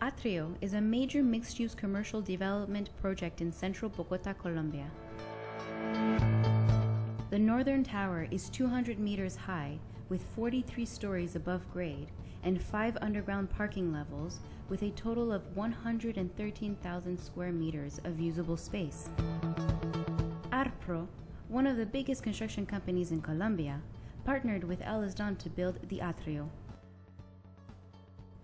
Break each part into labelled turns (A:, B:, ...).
A: Atrio is a major mixed-use commercial development project in central Bogotá, Colombia. The northern tower is 200 meters high with 43 stories above grade and 5 underground parking levels with a total of 113,000 square meters of usable space. Arpro, one of the biggest construction companies in Colombia, partnered with Está to build the Atrio.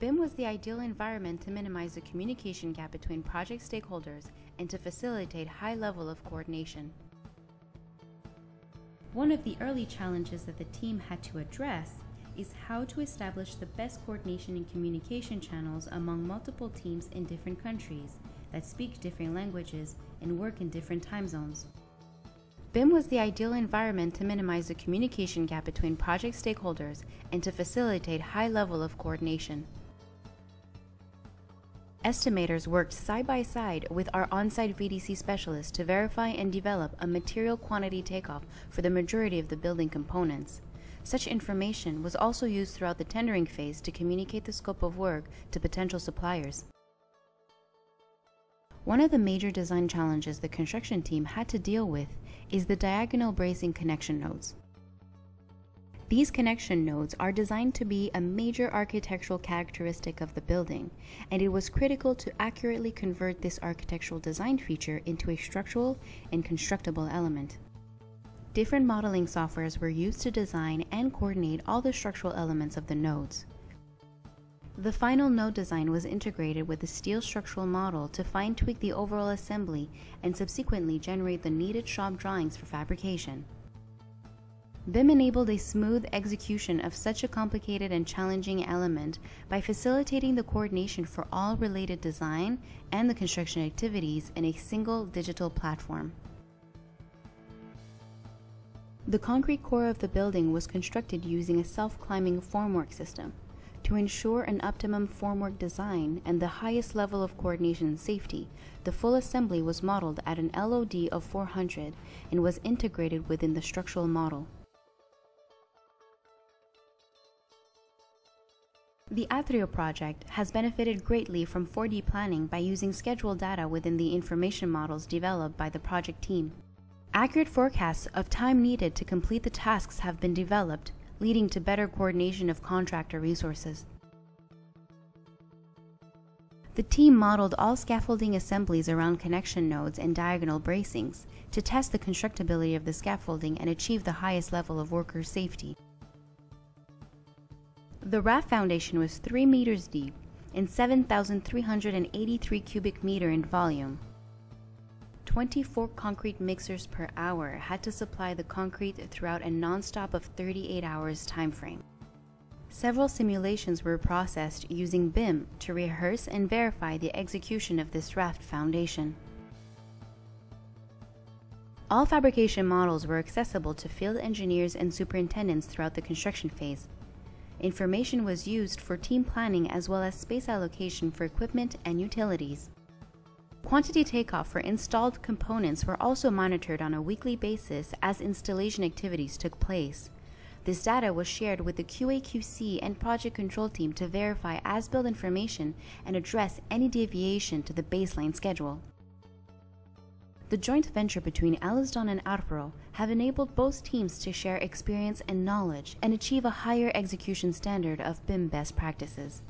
A: BIM was the ideal environment to minimize the communication gap between project stakeholders and to facilitate high level of coordination. One of the early challenges that the team had to address is how to establish the best coordination and communication channels among multiple teams in different countries that speak different languages and work in different time zones. BIM was the ideal environment to minimize the communication gap between project stakeholders and to facilitate high level of coordination. Estimators worked side by side with our on-site VDC specialists to verify and develop a material quantity takeoff for the majority of the building components. Such information was also used throughout the tendering phase to communicate the scope of work to potential suppliers. One of the major design challenges the construction team had to deal with is the diagonal bracing connection nodes. These connection nodes are designed to be a major architectural characteristic of the building, and it was critical to accurately convert this architectural design feature into a structural and constructible element. Different modeling softwares were used to design and coordinate all the structural elements of the nodes. The final node design was integrated with the steel structural model to fine-tweak the overall assembly and subsequently generate the needed shop drawings for fabrication. BIM enabled a smooth execution of such a complicated and challenging element by facilitating the coordination for all related design and the construction activities in a single digital platform. The concrete core of the building was constructed using a self-climbing formwork system. To ensure an optimum formwork design and the highest level of coordination and safety, the full assembly was modeled at an LOD of 400 and was integrated within the structural model. The Atrio project has benefited greatly from 4D planning by using scheduled data within the information models developed by the project team. Accurate forecasts of time needed to complete the tasks have been developed, leading to better coordination of contractor resources. The team modeled all scaffolding assemblies around connection nodes and diagonal bracings to test the constructability of the scaffolding and achieve the highest level of worker safety. The raft foundation was 3 meters deep and 7,383 cubic meter in volume. 24 concrete mixers per hour had to supply the concrete throughout a non-stop of 38 hours time frame. Several simulations were processed using BIM to rehearse and verify the execution of this raft foundation. All fabrication models were accessible to field engineers and superintendents throughout the construction phase. Information was used for team planning as well as space allocation for equipment and utilities. Quantity takeoff for installed components were also monitored on a weekly basis as installation activities took place. This data was shared with the QA/QC and project control team to verify as-built information and address any deviation to the baseline schedule. The joint venture between Está and Arpro have enabled both teams to share experience and knowledge and achieve a higher execution standard of BIM best practices.